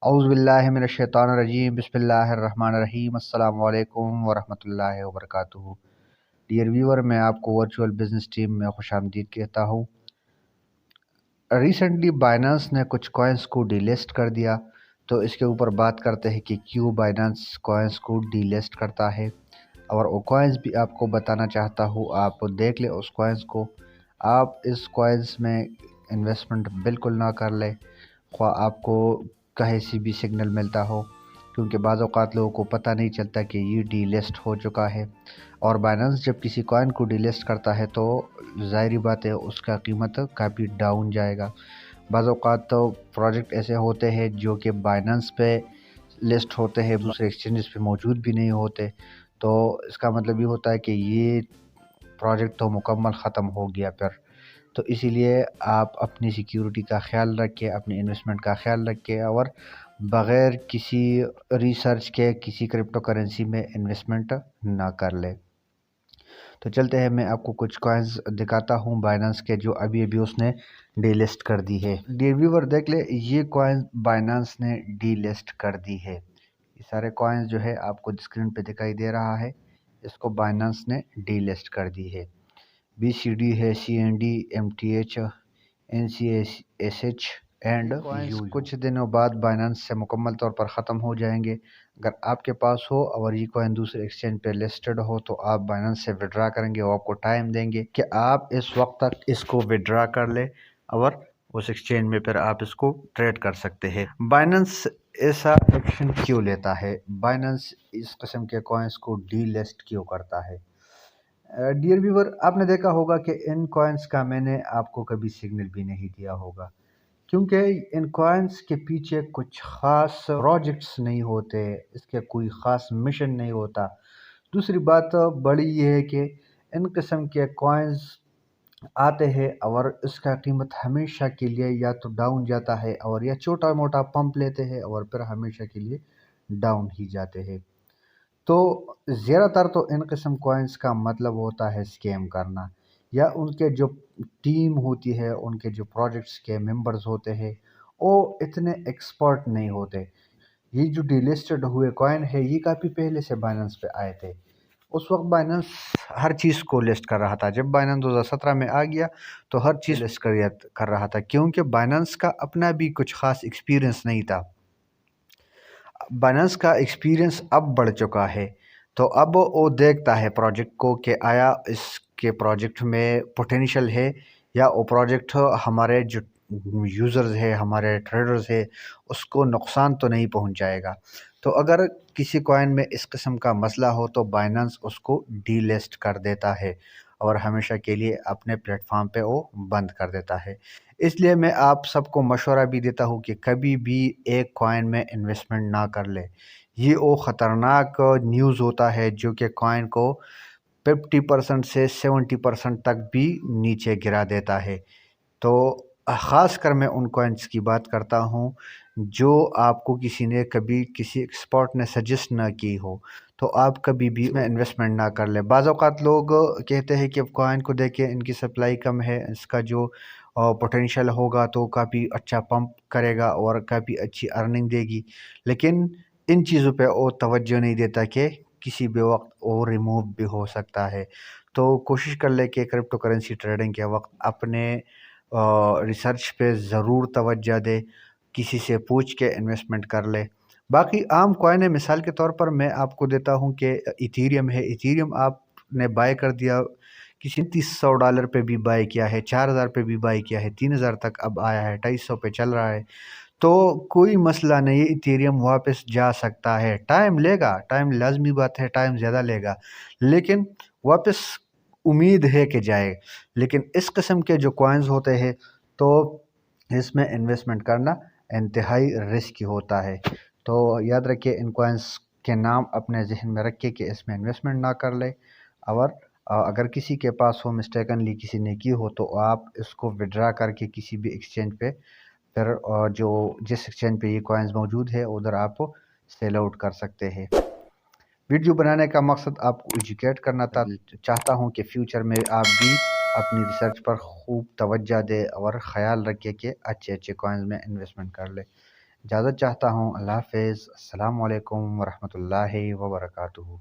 औज़ुबिल्लाहिमिनश्शैतानिर्रजीम बिस्मिल्लाहिर्रहमानिर्रहीम अस्सलामु अलैकुम वरहमतुल्लाहि वबरकातुहू। डियर व्यूअर, मैं आपको वर्चुअल बिज़नेस टीम में खुशामदीद कहता हूँ। रिसेंटली बाइनेंस ने कुछ कॉइन्स को डीलिस्ट कर दिया, तो इसके ऊपर बात करते हैं कि क्यों बाइनेंस कॉइन्स को डीलिस्ट करता है, और वो कॉइन्स भी आपको बताना चाहता हूँ। आप देख ले उस कॉइन्स को। आप इस कॉइन्स में इन्वेस्टमेंट बिल्कुल ना कर ले, ख्वाह आपको कहीं से भी सिग्नल मिलता हो, क्योंकि बाज़ औक़ात लोगों को पता नहीं चलता कि ये डीलिस्ट हो चुका है। और बाइनेंस जब किसी कॉइन को डीलिस्ट करता है तो ज़ाहिरी बात है उसका कीमत काफ़ी डाउन जाएगा। बाज़ औक़ात तो प्रोजेक्ट ऐसे होते हैं जो कि बाइनेंस पे लिस्ट होते हैं, दूसरे एक्सचेंजेस पे मौजूद भी नहीं होते, तो इसका मतलब ये होता है कि ये प्रोजेक्ट तो मुकम्मल ख़त्म हो गया फिर। तो इसीलिए आप अपनी सिक्योरिटी का ख्याल रखें, अपनी इन्वेस्टमेंट का ख्याल रखें, और बग़ैर किसी रिसर्च के किसी क्रिप्टो करेंसी में इन्वेस्टमेंट ना कर लें। तो चलते हैं, मैं आपको कुछ कॉइन्स दिखाता हूँ बाइनेंस के जो अभी उसने डीलिस्ट कर दी है। डियर व्यूअर देख ले, ये कॉइन बाइनेंस ने डीलिस्ट कर दी है। ये सारे कॉइन्स जो है आपको स्क्रीन पे दिखाई दे रहा है, इसको बाइनेंस ने डीलिस्ट कर दी है। BCD है, CND, MTH, NCSH एंड कुछ दिनों बाद बाइनेंस से मुकम्मल तौर पर ख़त्म हो जाएंगे। अगर आपके पास हो और ये कॉइन दूसरे एक्सचेंज पे लिस्टेड हो तो आप बाइनेंस से विड्रा करेंगे, वो आपको टाइम देंगे कि आप इस वक्त तक इसको विड्रा कर ले, और उस एक्सचेंज में फिर आप इसको ट्रेड कर सकते हैं। बाइनेंस ऐसा एक्शन क्यों लेता है? बाइनेंस इस किस्म के कॉइन्स को डीलिस्ट क्यों करता है? डियर व्यूअर, आपने देखा होगा कि इन कॉइन्स का मैंने आपको कभी सिग्नल भी नहीं दिया होगा, क्योंकि इन कॉइन्स के पीछे कुछ ख़ास प्रोजेक्ट्स नहीं होते, इसके कोई ख़ास मिशन नहीं होता। दूसरी बात बड़ी ये है कि इन किस्म के कॉइन्स आते हैं और इसका कीमत हमेशा के लिए या तो डाउन जाता है, और या छोटा मोटा पंप लेते हैं और फिर हमेशा के लिए डाउन ही जाते हैं। तो ज़्यादातर तो इन किस्म कॉइन्स का मतलब होता है स्कैम करना, या उनके जो टीम होती है, उनके जो प्रोजेक्ट्स के मेंबर्स होते हैं, वो इतने एक्सपर्ट नहीं होते। ये जो डीलिस्टेड हुए कॉइन है, ये काफ़ी पहले से बाइनेंस पे आए थे। उस वक्त बाइनेंस हर चीज़ को लिस्ट कर रहा था। जब बाइनेंस 2017 में आ गया तो हर चीज़ लिस्ट कर रहा था, क्योंकि बाइनेंस का अपना भी कुछ ख़ास एक्सपीरियंस नहीं था। बाइनेंस का एक्सपीरियंस अब बढ़ चुका है, तो अब वो देखता है प्रोजेक्ट को कि आया इसके प्रोजेक्ट में पोटेंशियल है, या वो प्रोजेक्ट हमारे जो यूज़र्स है, हमारे ट्रेडर्स है, उसको नुकसान तो नहीं पहुंचाएगा। तो अगर किसी कॉइन में इस किस्म का मसला हो तो बाइनेंस उसको डीलिस्ट कर देता है, और हमेशा के लिए अपने प्लेटफॉर्म पे वो बंद कर देता है। इसलिए मैं आप सबको मशवरा भी देता हूँ कि कभी भी एक कॉइन में इन्वेस्टमेंट ना कर ले। ये वो ख़तरनाक न्यूज़ होता है जो कि कॉइन को 50% से 70% तक भी नीचे गिरा देता है। तो ख़ास कर मैं उन कॉइन्स की बात करता हूँ जो आपको किसी ने कभी किसी एक्सपर्ट ने सजेस्ट ना की हो, तो आप कभी भी इसमें इन्वेस्टमेंट ना कर ले। बाज़ औक़ात लोग कहते हैं कि कॉइन को देख के इनकी सप्लाई कम है, इसका जो पोटेंशियल होगा तो काफ़ी अच्छा पंप करेगा और काफ़ी अच्छी अर्निंग देगी, लेकिन इन चीज़ों पे वो तवज्जो नहीं देता कि किसी भी वक्त वो रिमूव भी हो सकता है। तो कोशिश कर ले कि क्रिप्टो करेंसी ट्रेडिंग के वक्त अपने रिसर्च पे ज़रूर तवज्जो दे, किसी से पूछ के इन्वेस्टमेंट कर ले। बाकी आम कॉइन है, मिसाल के तौर पर मैं आपको देता हूँ कि इथीरियम है। इथीरियम आपने बाय कर दिया, किसी ने $300 पे भी बाय किया है, 4000 पे भी बाय किया है, 3000 तक अब आया है, 250 पे चल रहा है, तो कोई मसला नहीं है, इथेरियम वापस जा सकता है। टाइम लेगा, टाइम लाज़मी बात है, टाइम ज़्यादा लेगा, लेकिन वापस उम्मीद है कि जाए। लेकिन इस किस्म के जो कॉइन्स होते हैं तो इसमें इन्वेस्टमेंट करना इंतहाई रिस्की होता है। तो याद रखिए, इन कॉइन्स के नाम अपने जहन में रखिए कि इसमें इन्वेस्टमेंट ना कर ले, और अगर किसी के पास हो, मिस्टेकनली किसी ने की हो, तो आप इसको विड्रा करके किसी भी एक्सचेंज पे फिर जो जिस एक्सचेंज पे ये कॉइन्स मौजूद है उधर आप सेल आउट कर सकते हैं। वीडियो बनाने का मकसद आपको एजुकेट करना था। चाहता हूँ कि फ्यूचर में आप भी अपनी रिसर्च पर खूब तवज्जो दें और ख़याल रखें कि अच्छे अच्छे कॉइन्स में इन्वेस्टमेंट कर ले। اجازت چاہتا ہوں، اللہ حافظ، السلام علیکم ورحمۃ اللہ وبرکاتہ۔